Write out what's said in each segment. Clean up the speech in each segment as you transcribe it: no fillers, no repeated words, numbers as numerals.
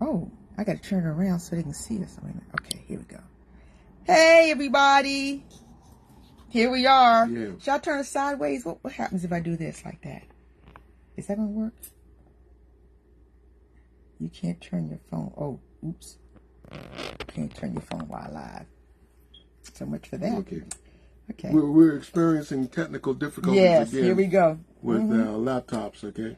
Oh, I got to turn it around so they can see us. Okay, here we go. Hey, everybody. Here we are. Yeah. Should I turn it sideways? What happens if I do this like that? Is that going to work? You can't turn your phone. Oh, oops. You can't turn your phone while live. So much for that. Okay. Okay. We're experiencing technical difficulties yes, again. Here we go. With laptops, okay?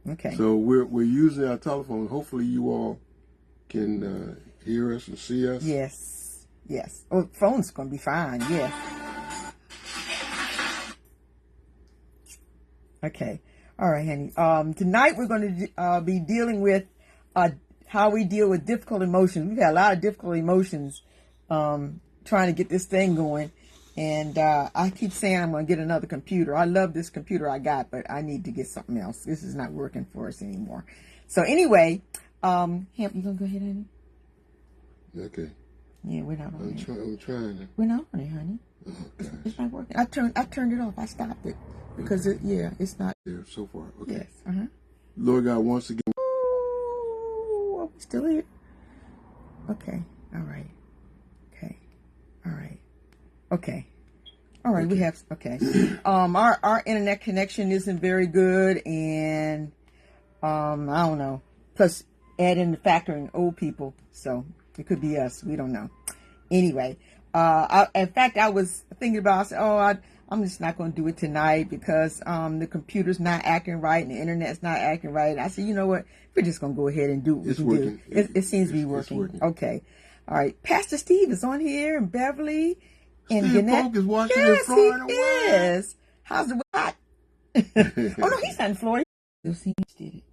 Okay. So we're using our telephone. Hopefully you all can hear us and see us. Yes. Yes. Oh, phone's going to be fine. Yes. Okay. All right, honey. Tonight we're going to be dealing with how we deal with difficult emotions. We've had a lot of difficult emotions trying to get this thing going. And I keep saying I'm going to get another computer. I love this computer I got, but I need to get something else. This is not working for us anymore. So anyway, Hamp, you going to go ahead, honey? Okay. Yeah, we're not on it. I'm trying. We're not on it, honey. Oh, gosh. It's not working. I turned it off. I stopped it because it's not. There so far. Okay. Yes. Lord God, once again. Ooh, are we still here? Okay. All right. Okay. All right. Okay. All right. Okay. We have. Okay. Our internet connection isn't very good, and I don't know. Plus, add in the factoring old people, so it could be us. We don't know. Anyway, in fact, I was thinking about. I said, I'm just not going to do it tonight because the computer's not acting right and the internet's not acting right. I said, you know what? We're just going to go ahead and do what we can do. It seems to be working. Okay. All right. Pastor Steve is on here, and Beverly. And Steve Polk is watching in Florida. Yes. How's it hot? Oh, no, he's not in Florida. You'll see he did it.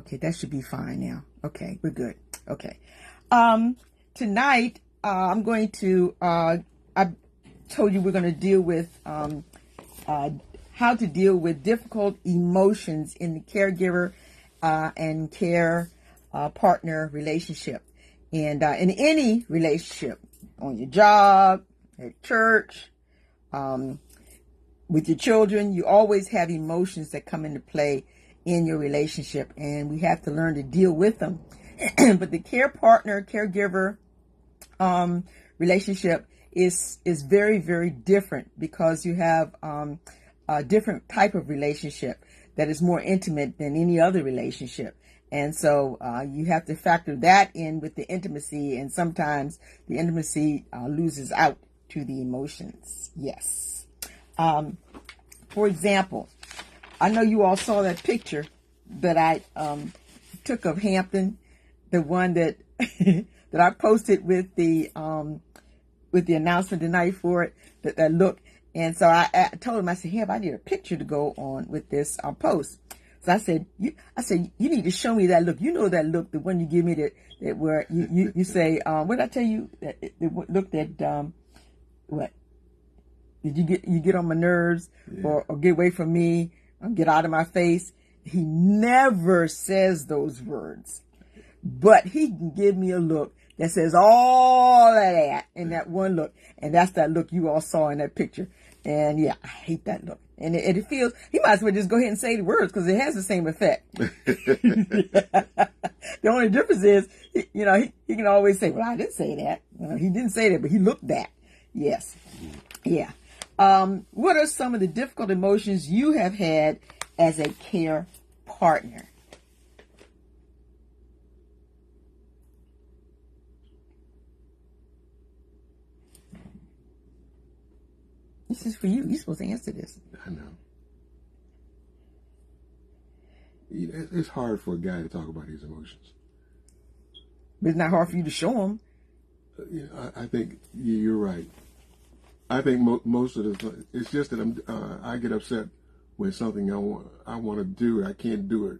Okay, that should be fine now. Okay, we're good. Okay. Tonight, I'm going to, I told you we're going to deal with how to deal with difficult emotions in the caregiver and care partner relationship. And in any relationship, on your job, at church, with your children, you always have emotions that come into play in your relationship, and we have to learn to deal with them. But the care partner, caregiver relationship is very, very different because you have a different type of relationship that is more intimate than any other relationship. And so you have to factor that in with the intimacy, and sometimes the intimacy loses out to the emotions. Yes. For example, I know you all saw that picture that I took of Hampton, the one that that I posted with the announcement tonight for it. That look, and so I told him, I said, "Hey, I need a picture to go on with this post." So I said, you need to show me that look. You know that look, the one you give me that where you say, what did I tell you? The look that what? Did you get on my nerves, or get away from me, or get out of my face? He never says those words, but he can give me a look that says all of that in that one look, and that's that look you all saw in that picture. And yeah, I hate that look. And it feels, he might as well just go ahead and say the words because it has the same effect. The only difference is, he can always say, well, I didn't say that. He didn't say that, but he looked that. Yes. Yeah. What are some of the difficult emotions you have had as a care partner? This is for you. You're supposed to answer this. I know. It's hard for a guy to talk about his emotions. But it's not hard for you to show them. I think you're right. I think most of the it's just that I get upset when something I want to do, I can't do it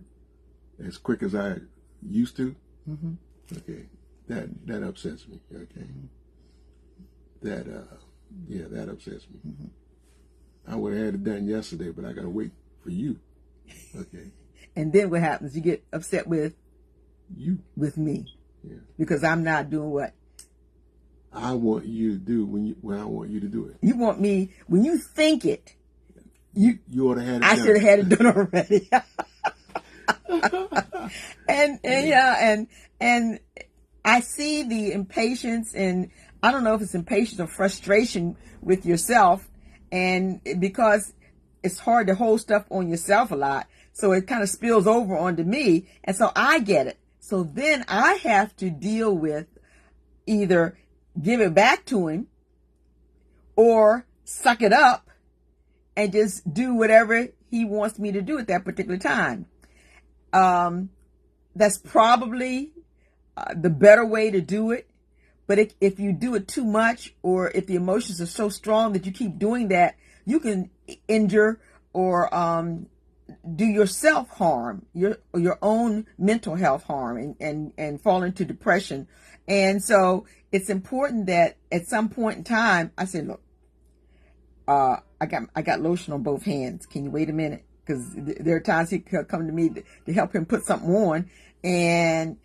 as quick as I used to. Mm-hmm. Okay, that upsets me. Okay, that upsets me. Mm-hmm. I would have had it done yesterday, but I got to wait for you. Okay. And then what happens? You get upset with you, with me, yeah, because I'm not doing what I want you to do when I want you to do it. You want me when you think it. You ought to have it done. I should have had it done already. and I see the impatience, and I don't know if it's impatience or frustration with yourself, and because it's hard to hold stuff on yourself a lot, so it kind of spills over onto me, and so I get it. So then I have to deal with either give it back to him or suck it up and just do whatever he wants me to do at that particular time. That's probably the better way to do it. But if you do it too much, or if the emotions are so strong that you keep doing that, you can injure or do yourself harm, your own mental health harm, and fall into depression. And so it's important that at some point in time, I say, look, I got lotion on both hands. Can you wait a minute? Because there are times he could come to me to help him put something on, and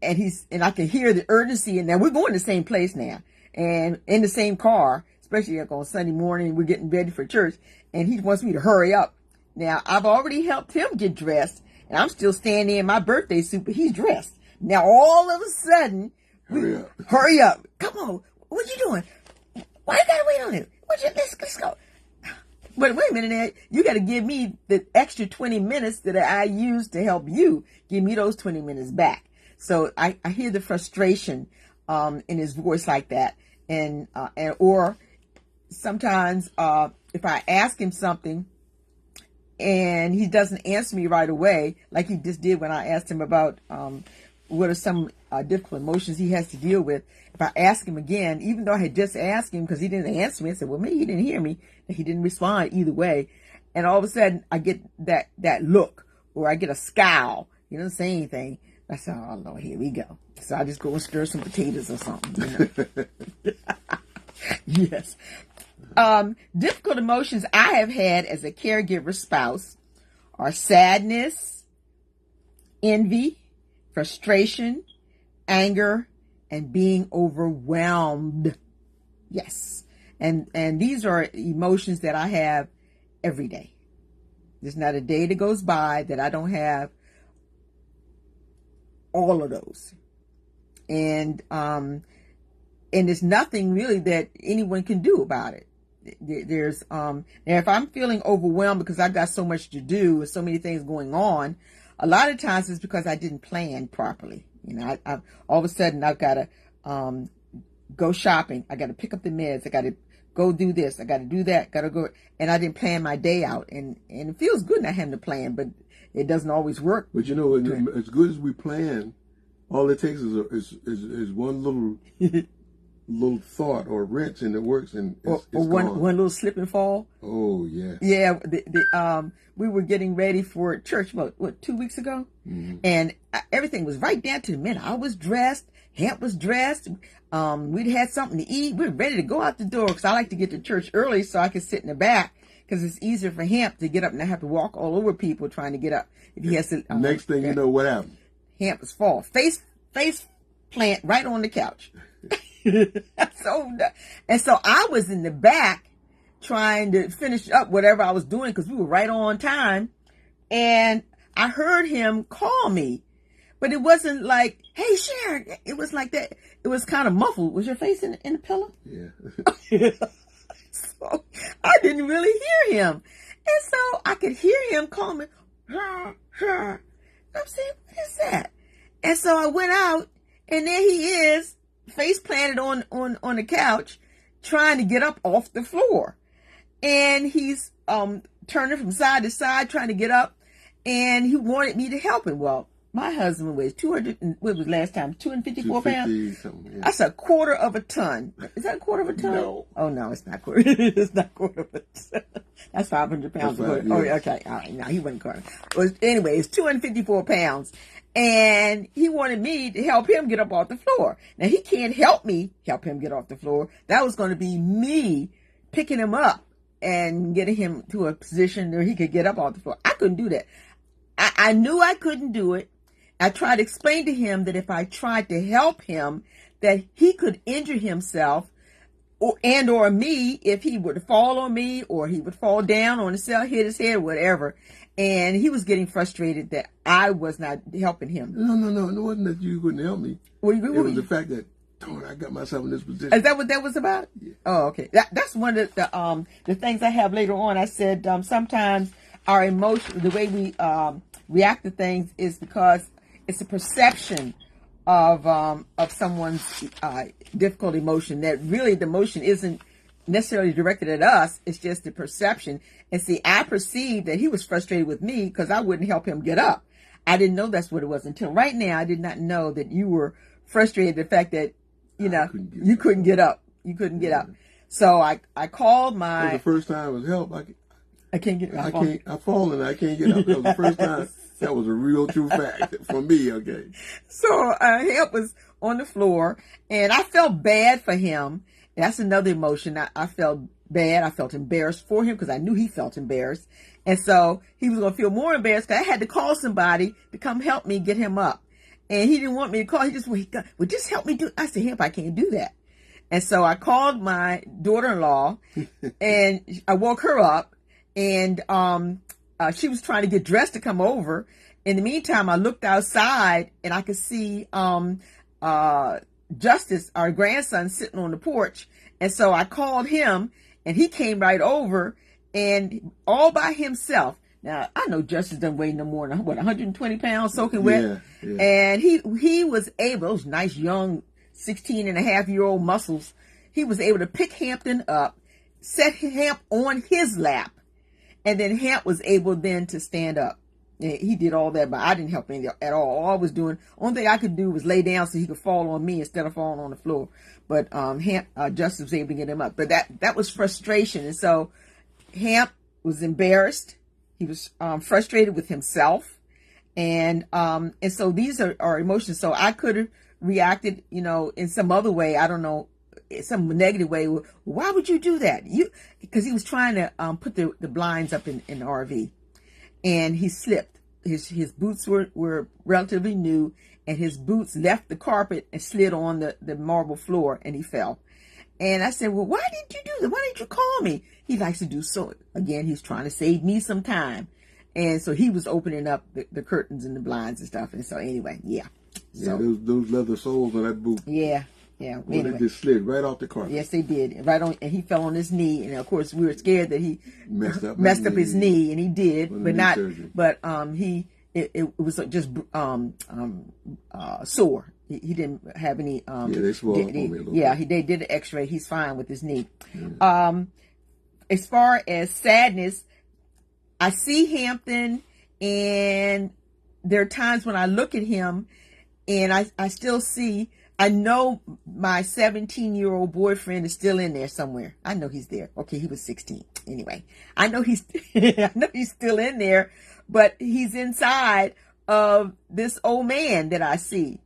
I can hear the urgency. And now we're going to the same place now, and in the same car, especially like on Sunday morning, we're getting ready for church, and he wants me to hurry up. Now I've already helped him get dressed, and I'm still standing in my birthday suit, but he's dressed. Now all of a sudden, hurry up. Come on, what you doing? Why you gotta wait on it? Let's go. But wait a minute, Ed. You got to give me the extra 20 minutes that I used to help you. Give me those 20 minutes back. So I hear the frustration in his voice like that, and or sometimes if I ask him something and he doesn't answer me right away, like he just did when I asked him about what are some difficult emotions he has to deal with. If I ask him again, even though I had just asked him because he didn't answer me, I said, well, maybe he didn't hear me. And he didn't respond either way. And all of a sudden, I get that look, or I get a scowl. He doesn't say anything. I said, oh, Lord, here we go. So I just go and stir some potatoes or something. You know? Yes. Difficult emotions I have had as a caregiver spouse are sadness, envy, frustration, anger, and being overwhelmed. Yes. And these are emotions that I have every day. There's not a day that goes by that I don't have all of those. And there's nothing really that anyone can do about it. There's now if I'm feeling overwhelmed because I got so much to do and so many things going on, a lot of times it's because I didn't plan properly. You know, I all of a sudden I've got to go shopping. I got to pick up the meds. I got to go do this. I got to do that. Got to go, and I didn't plan my day out. And it feels good not having to plan, but it doesn't always work. But you know, as good as we plan, all it takes is one little thought or wrench, and it works, and it's one little slip and fall. Oh yeah. Yeah. We were getting ready for church. What 2 weeks ago, and everything was right down to the minute. I was dressed. Hamp was dressed. We'd had something to eat. We were ready to go out the door because I like to get to church early so I could sit in the back because it's easier for Hamp to get up and not have to walk all over people trying to get up. If he has to. Next thing you know, what happened? Hamp was fall face plant right on the couch. So I was in the back trying to finish up whatever I was doing because we were right on time, and I heard him call me, but it wasn't like, "Hey Sharon," it was like that. It was kind of muffled. Was your face in the pillow? Yeah. So I didn't really hear him, and so I could hear him call me. I'm saying, "What is that?" And so I went out, and there he is, face planted on the couch, trying to get up off the floor. And he's turning from side to side, trying to get up, and he wanted me to help him. Well, my husband weighs 200, what was last time, 254 pounds? Yeah. That's a quarter of a ton. Is that a quarter of a ton? No. Oh, no, it's not quarter. It's not quarter of a ton. That's 500 pounds. That's Oh, okay. All right. No, he wasn't quarter. Anyway, it's 254 pounds. And he wanted me to help him get up off the floor. Now, he can't help me help him get off the floor. That was going to be me picking him up and getting him to a position where he could get up off the floor. I couldn't do that. I knew I couldn't do it. I tried to explain to him that if I tried to help him, that he could injure himself or me, if he would fall on me or he would fall down on the cell, hit his head, whatever. And he was getting frustrated that I was not helping him. No. It wasn't that you couldn't help me. It was the fact that, darn, I got myself in this position. Is that what that was about? Yeah. Oh, okay. That's one of the things I have later on. I said sometimes our emotion, the way we react to things, is because it's a perception of someone's difficult emotion. That really the emotion isn't necessarily directed at us. It's just the perception. And see, I perceived that he was frustrated with me because I wouldn't help him get up. I didn't know that's what it was until right now. I did not know that you were frustrated at the fact that you couldn't get up. You couldn't get up. So I called my. It was the first time it was help. I can't get up. I fall and I can't get up. That was the first time. That was a real true fact for me. Okay. So help was on the floor, and I felt bad for him. That's another emotion. I felt bad. I felt embarrassed for him because I knew he felt embarrassed. And so he was going to feel more embarrassed because I had to call somebody to come help me get him up. And he didn't want me to call. He just, well, just help me do it. I said, Hemp, I can't do that. And so I called my daughter-in-law and I woke her up, and she was trying to get dressed to come over. In the meantime, I looked outside and I could see Justice, our grandson, sitting on the porch. And so I called him, and he came right over, and all by himself. Now, I know Justice doesn't weigh no more than, 120 pounds soaking wet. Yeah. And he was able, those nice young 16-and-a-half-year-old muscles, he was able to pick Hampton up, set Hamp on his lap, and then Hamp was able then to stand up. He did all that, but I didn't help him at all. All I was doing, only thing I could do was lay down so he could fall on me instead of falling on the floor. But Hamp, Justice was able to get him up. But that was frustration. And so Hamp was embarrassed. He was frustrated with himself. And so these are emotions. So I could have reacted, in some other way. I don't know, some negative way. Why would you do that? Because he was trying to put the blinds up in the RV. And he slipped. His boots were relatively new, and his boots left the carpet and slid on the marble floor, and he fell. And I said, well, why didn't you do that? Why didn't you call me? He likes to do so. Again, he's trying to save me some time. And so he was opening up the curtains and the blinds and stuff. And so anyway, yeah. Yeah, those leather soles on that boot. Yeah. Yeah. Well, anyway. They just slid right off the carpet. Yes, they did. Right on, and he fell on his knee. And of course, we were scared that he messed up his knee, and he did, but not. Surgery. But it was just sore. He didn't have any. Yeah, they swelled up on me a little bit. They did an X-ray. He's fine with his knee. Yeah. As far as sadness, I see Hampton, and there are times when I look at him, and I still see. I know my 17-year-old boyfriend is still in there somewhere. I know he's there. Okay, he was 16. Anyway, I know he's still in there, but he's inside of this old man that I see.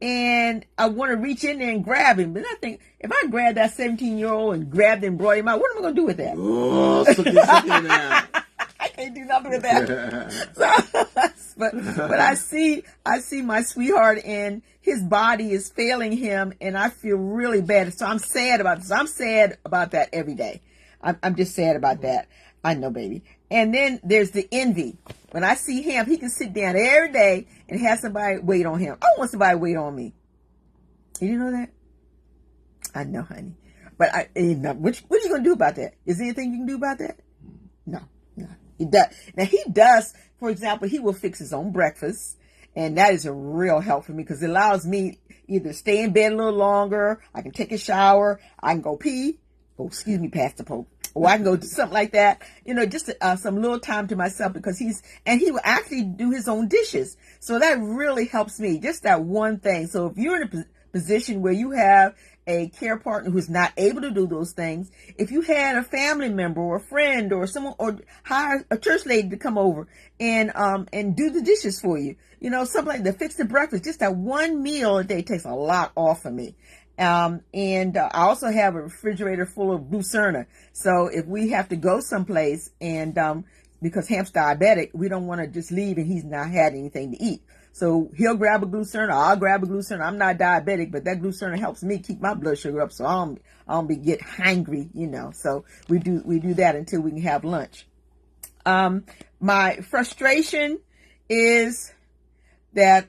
And I want to reach in there and grab him. But I think if I grab that 17-year-old and grabbed him and brought him out, what am I going to do with that? Oh, suck it now. I can't do nothing with that. But I see my sweetheart, and his body is failing him, and I feel really bad. So I'm sad about this. I'm sad about that every day. I'm just sad about that. I know, baby. And then there's the envy. When I see him, he can sit down every day and have somebody wait on him. I want somebody to wait on me. You didn't know that? I know, honey. But what are you going to do about that? Is there anything you can do about that? No. He does. Now, he does, for example, he will fix his own breakfast. And that is a real help for me because it allows me either to stay in bed a little longer. I can take a shower. I can go pee. Oh, excuse me, Pastor Pope. Or I can go do something like that. Just some little time to myself because he will actually do his own dishes. So that really helps me. Just that one thing. So if you're in a position where you have a care partner who's not able to do those things, if you had a family member or a friend or someone, or hire a church lady to come over and do the dishes for you, something like that, fix the breakfast, just that one meal a day takes a lot off of me. And I also have a refrigerator full of Lucerne. So if we have to go someplace and because Hamp's diabetic, we don't want to just leave and he's not had anything to eat. So he'll grab a Glucerna, I'll grab a Glucerna. I'm not diabetic, but that Glucerna helps me keep my blood sugar up, so I don't get hangry, So we do that until we can have lunch. My frustration is that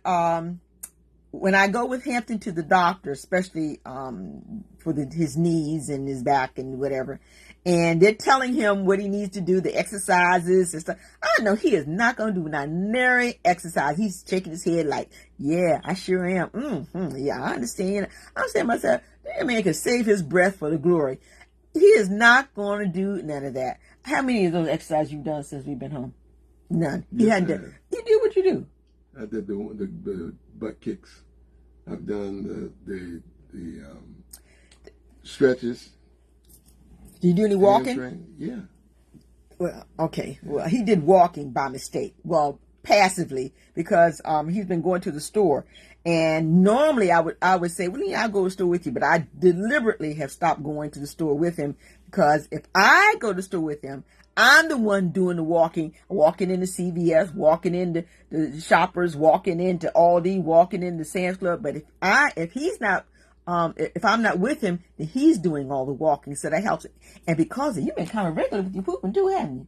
when I go with Hampton to the doctor, especially for his knees and his back and whatever, and they're telling him what he needs to do, the exercises and stuff. I know he is not going to do not nary exercise. He's shaking his head like, yeah, I sure am. Yeah, I understand. I'm saying to myself, that man can save his breath for the glory. He is not going to do none of that. How many of those exercises you've done since we've been home? None. He hadn't done. You do what you do. I did the butt kicks. I've done the stretches. Do you do any walking? Yeah. Well, okay. Well, he did walking by mistake. Well, passively, because he's been going to the store. And normally I would say, well, yeah, I'll go to the store with you. But I deliberately have stopped going to the store with him, because if I go to the store with him, I'm the one doing the walking into CVS, walking into the Shoppers, walking into Aldi, walking into Sam's Club. But if he's not, if I'm not with him, then he's doing all the walking, so that helps. And because you've been kind of regular with your pooping too, haven't you?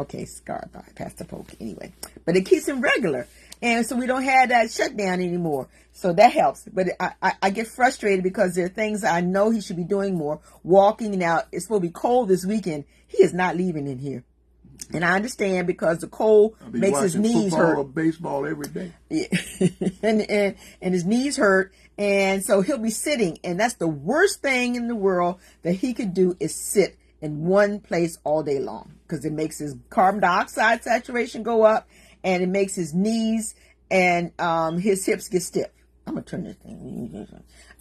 Okay, scarred by Pastor Polk anyway. But it keeps him regular. And so we don't have that shutdown anymore. So that helps. But I get frustrated because there are things I know he should be doing more. Walking now, it's supposed to be cold this weekend. He is not leaving in here. And I understand, because the cold makes his knees hurt. Or baseball every day. Yeah. and his knees hurt. And so he'll be sitting. And that's the worst thing in the world that he could do, is sit in one place all day long, because it makes his carbon dioxide saturation go up, and it makes his knees and his hips get stiff. I'm going to turn this thing.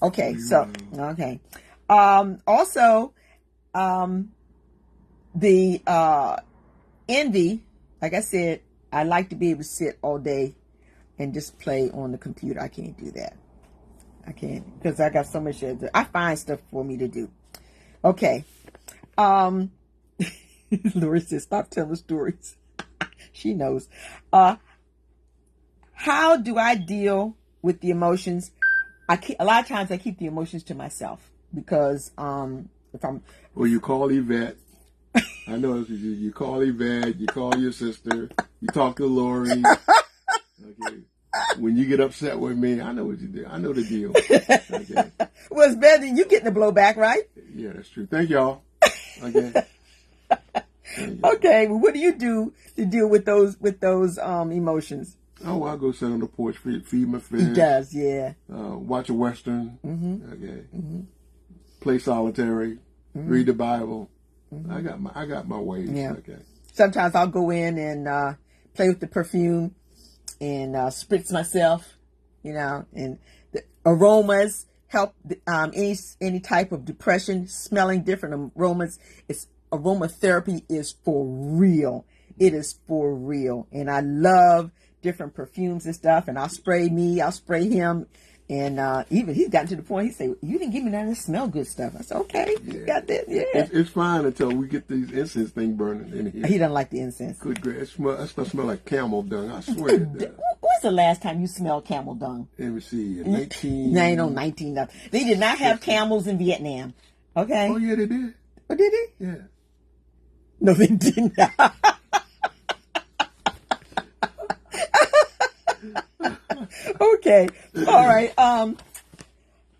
Okay. So, okay. Also, the envy, like I said, I like to be able to sit all day and just play on the computer. I can't do that. I can't, because I got so much to do. I find stuff for me to do. Okay. Lori says, stop telling stories. She knows. How do I deal with the emotions? A lot of times I keep the emotions to myself, because if I'm... Well, you call Yvette. I know you call Yvette, you call your sister, you talk to Lori. Okay. When you get upset with me, I know what you do. I know the deal. Okay. Well, it's better than you getting the blowback, right? Yeah, that's true. Thank y'all. Okay. Okay. Well, what do you do to deal with those emotions? Oh, I'll go sit on the porch, feed my fish. He does, yeah. Watch a Western. Mm-hmm. Okay. Mm-hmm. Play solitary. Mm-hmm. Read the Bible. Mm-hmm. I got my ways. Yeah. Okay. Sometimes I'll go in and play with the perfume and spritz myself, and the aromas help any type of depression. Smelling different aromas. Aromatherapy is for real. It is for real. And I love different perfumes and stuff. And I'll spray him. And even he's gotten to the point, he say, you didn't give me none of this smell good stuff. I said, okay, yeah. You got that. Yeah. It's fine until we get these incense thing burning in here. He doesn't like the incense. Good gracious. That stuff smell like camel dung. I swear it does. When's the last time you smelled camel dung? Let me see. 19... No, ain't no 19. They did not have camels in Vietnam. Okay. Oh, yeah, they did. Oh, did they? Yeah. No, they did not. Okay. All right.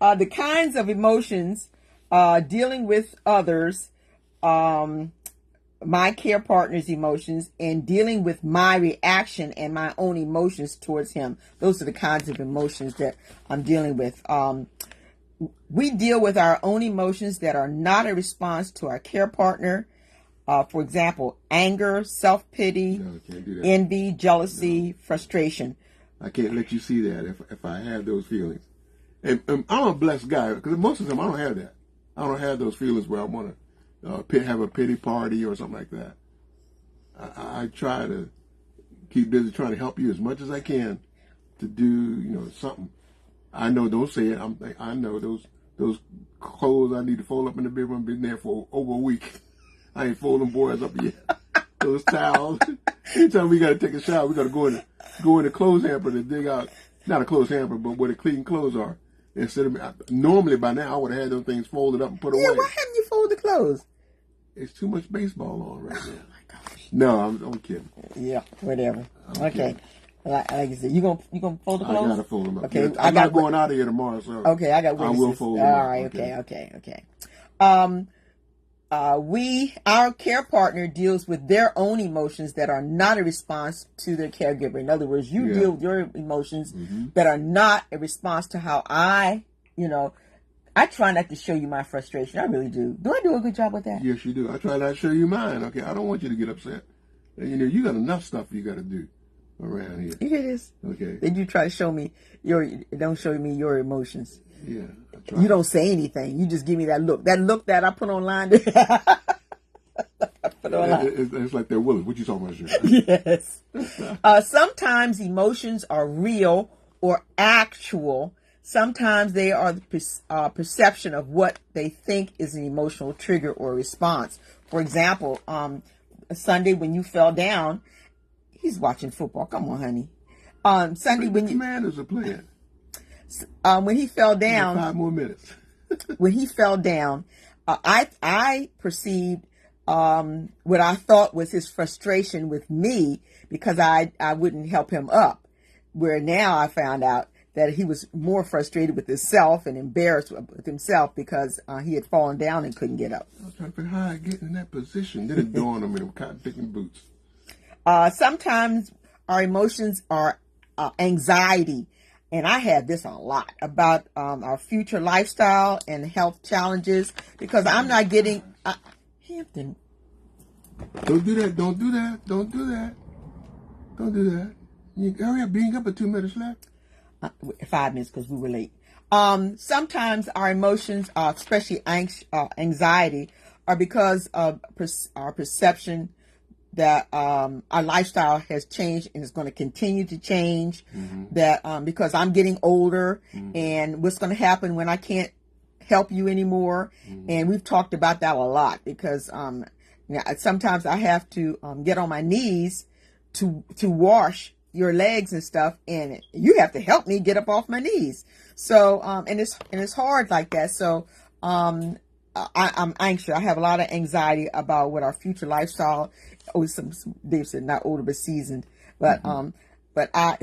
The kinds of emotions, dealing with others, my care partner's emotions, and dealing with my reaction and my own emotions towards him. Those are the kinds of emotions that I'm dealing with. We deal with our own emotions that are not a response to our care partner. For example, anger, self-pity, envy, jealousy, frustration. I can't let you see that if I have those feelings. And I'm a blessed guy, because most of the time I don't have that. I don't have those feelings where I want to have a pity party or something like that. I try to keep busy trying to help you as much as I can to do, something. I know, don't say it. I know those clothes I need to fold up in the bedroom been there for over a week. I ain't folding boys up yet. those towels. Anytime we got to take a shower, we got to go in the clothes hamper to dig out, not a clothes hamper, but where the clean clothes are. Instead of, normally by now I would have had those things folded up and put away. Yeah, why haven't you folded the clothes? It's too much baseball on right now. Oh my gosh. No, I'm kidding. Yeah, whatever. I'm okay. kidding. Like I said, you gonna fold the clothes? I gotta fold them up. Okay, Yeah, I'm not going out of here tomorrow, so okay, I got witnesses. I will fold them All up. right, okay. Our care partner deals with their own emotions that are not a response to their caregiver. In other words, you deal with your emotions that are not a response to how I try not to show you my frustration. I really do. Do I do a good job with that? Yes, you do. I try not to show you mine. Okay, I don't want you to get upset. You got enough stuff you got to do around here. It is. Okay. Then you try to show me don't show me your emotions. Yeah. I try. You don't say anything. You just give me that look that I put online. It's like they're willing. What you talking about, sir? Yes. Sometimes emotions are real or actual. Sometimes they are the perception of what they think is an emotional trigger or response. For example, Sunday when you fell down, he's watching football. Come on, honey. Sunday when you Commanders are playing. When he fell down, 5 more minutes. when he fell down, I perceived what I thought was his frustration with me because I wouldn't help him up. Where now I found out that he was more frustrated with himself and embarrassed with himself because he had fallen down and couldn't get up. I was trying to figure out how I get in that position. Then it dawned on me, them cotton picking boots. Sometimes our emotions are anxiety. And I have this a lot about our future lifestyle and health challenges because I'm not getting... Hampton. Don't do that. Don't do that. Don't do that. Don't do that. You hurry up. Being up at 2 minutes left. 5 minutes because we were late. Sometimes our emotions, especially anxiety, are because of our perception that our lifestyle has changed and is going to continue to change. That because I'm getting older and what's going to happen when I can't help you anymore. And we've talked about that a lot because sometimes I have to get on my knees to wash your legs and stuff, and you have to help me get up off my knees. So and it's hard like that. So I'm anxious. I have a lot of anxiety about what our future lifestyle. Dave said not older but seasoned, but I.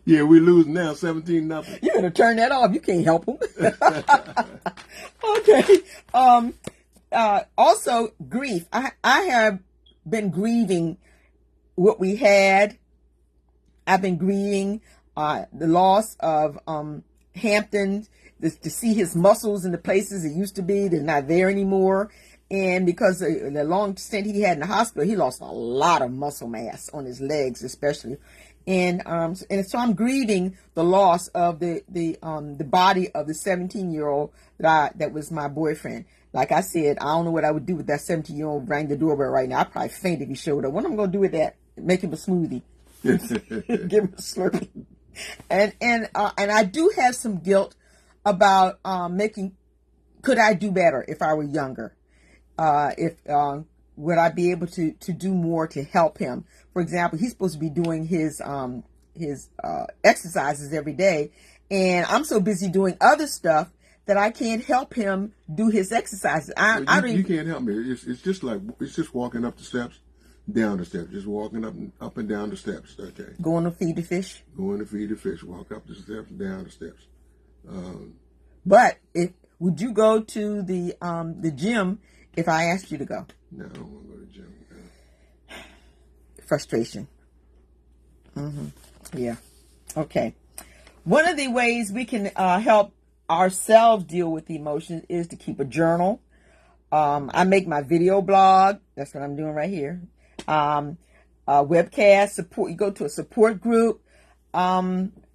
Yeah, we're losing now, 17-0. You gotta turn that off. You can't help them. Okay. Also, grief. I have been grieving what we had. I've been grieving the loss of Hampton. To see his muscles in the places it used to be, they're not there anymore. And because of the long stint he had in the hospital, he lost a lot of muscle mass on his legs, especially. And so I'm grieving the loss of the body of the 17-year-old that was my boyfriend. Like I said, I don't know what I would do with that 17-year-old rang the doorbell right now. I'd probably faint if he showed up. What am I going to do with that? Make him a smoothie. Give him a Slurpee. And I do have some guilt about could I do better if I were younger? Would I be able to do more to help him? For example, he's supposed to be doing his exercises every day, and I'm so busy doing other stuff that I can't help him do his exercises. You can't help me. It's just walking up the steps, down the steps, just walking up and down the steps. Okay. Going to feed the fish. Going to feed the fish. Walk up the steps, down the steps. But would you go to the gym if I asked you to go? No, I don't want to go to the gym. No. Frustration. Yeah. Okay. One of the ways we can help ourselves deal with the emotions is to keep a journal. I make my video blog. That's what I'm doing right here. Webcast support. You go to a support group.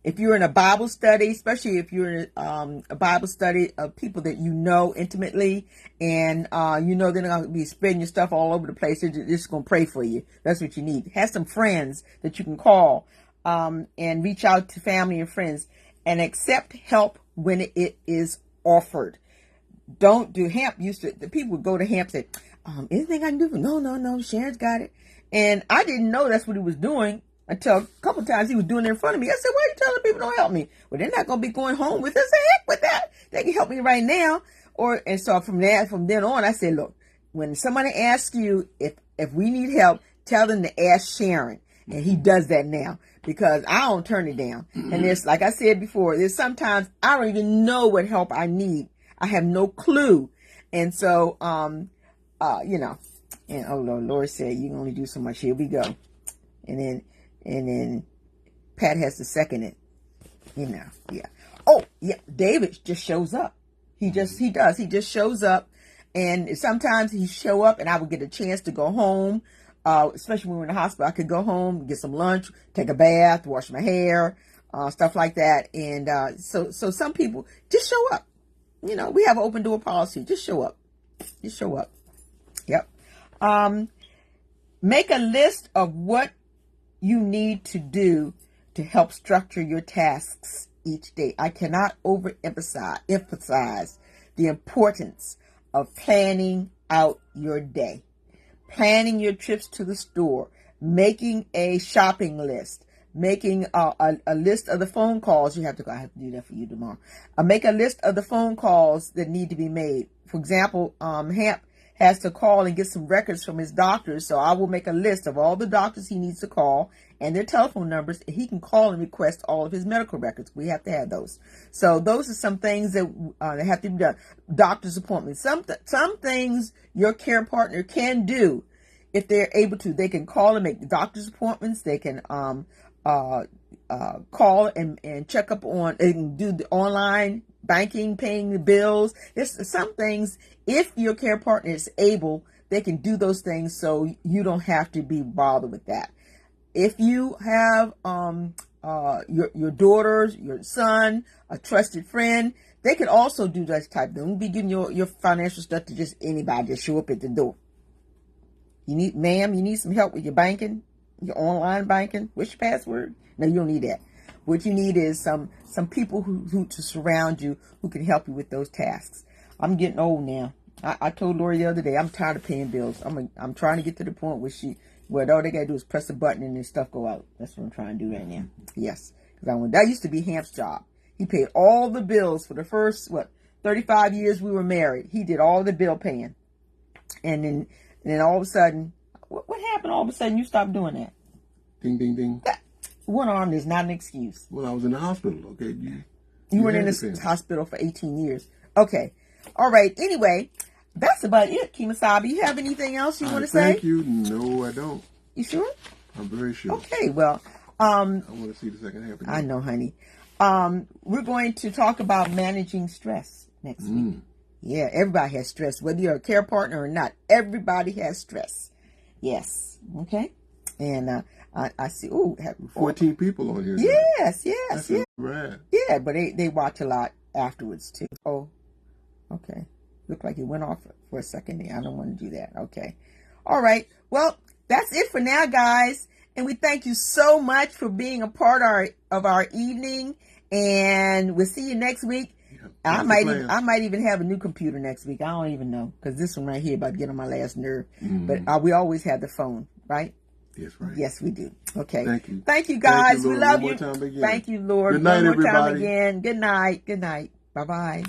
If you're in a Bible study, especially if you're in a Bible study of people that you know intimately, and they're not going to be spreading your stuff all over the place, they're just going to pray for you. That's what you need. Have some friends that you can call and reach out to family and friends and accept help when it is offered. don't do Hamp used to, the people would go to Hamp and say, anything I can do for, no, Sharon's got it. And I didn't know that's what he was doing until a couple of times he was doing it in front of me. I said, why are you telling people don't help me? Well, they're not going to be going home with us. Heck with that. They can help me right now. And so from then on, I said, look, when somebody asks you if we need help, tell them to ask Sharon. And he does that now because I don't turn it down. And there's, like I said before, there's sometimes I don't even know what help I need. I have no clue. And so, and oh Lord said, you can only do so much. Here we go. And then Pat has to second it. Yeah. Oh, yeah. David just shows up. He does. He just shows up. And sometimes he show up and I would get a chance to go home. Especially when we were in the hospital, I could go home, get some lunch, take a bath, wash my hair, stuff like that. And so some people just show up. We have an open door policy. Just show up. Just show up. Yep. Make a list of what you need to do to help structure your tasks each day. I cannot emphasize the importance of planning out your day. Planning your trips to the store, making a shopping list, making a list of the phone calls you have to go. I have to do that for you tomorrow. Make a list of the phone calls that need to be made. For example, Hamp has to call and get some records from his doctors. So I will make a list of all the doctors he needs to call and their telephone numbers. He can call and request all of his medical records. We have to have those. So those are some things that have to be done. Doctor's appointments. Some things your care partner can do if they're able to. They can call and make doctor's appointments. They can call and check up on and do the online banking, paying the bills. There's some things, if your care partner is able, they can do those things so you don't have to be bothered with that. If you have your daughters, your son, a trusted friend, they can also do that type of thing. Don't be giving your financial stuff to just anybody. Just show up at the door. You need some help with your banking, your online banking. What's your password? No, you don't need that. What you need is some people who to surround you who can help you with those tasks. I'm getting old now. I told Lori the other day, I'm tired of paying bills. I'm trying to get to the point where all they gotta do is press a button and then stuff go out. That's what I'm trying to do right now. Yes, because that used to be Hamp's job. He paid all the bills for the first 35 years we were married. He did all the bill paying, and then all of a sudden, what happened? All of a sudden, you stopped doing that. Ding, ding, ding. One arm is not an excuse. Well, I was in the hospital, okay? You were in the hospital for 18 years. Okay. All right. Anyway, that's about it, Kemosabe. You have anything else you want to say? Thank you. No, I don't. You sure? I'm very sure. Okay. Well, I want to see the second half again. I know, honey. We're going to talk about managing stress next week. Yeah, everybody has stress, whether you're a care partner or not. Everybody has stress. Yes. Okay. And I see. 14 people on here. Yes. That's right. Yeah, but they watch a lot afterwards too. Oh, okay. Looked like it went off for a second there. I don't want to do that. Okay. All right. Well, that's it for now, guys. And we thank you so much for being a part of our evening. And we'll see you next week. I might even have a new computer next week. I don't even know, because this one right here about to get on my last nerve. But we always have the phone, right? Yes, right. Yes, we do. Okay. Thank you, guys. Thank you, we love you. One more time again. Thank you, Lord. Good night, one more everybody. time again. Good night. Good night. Bye-bye.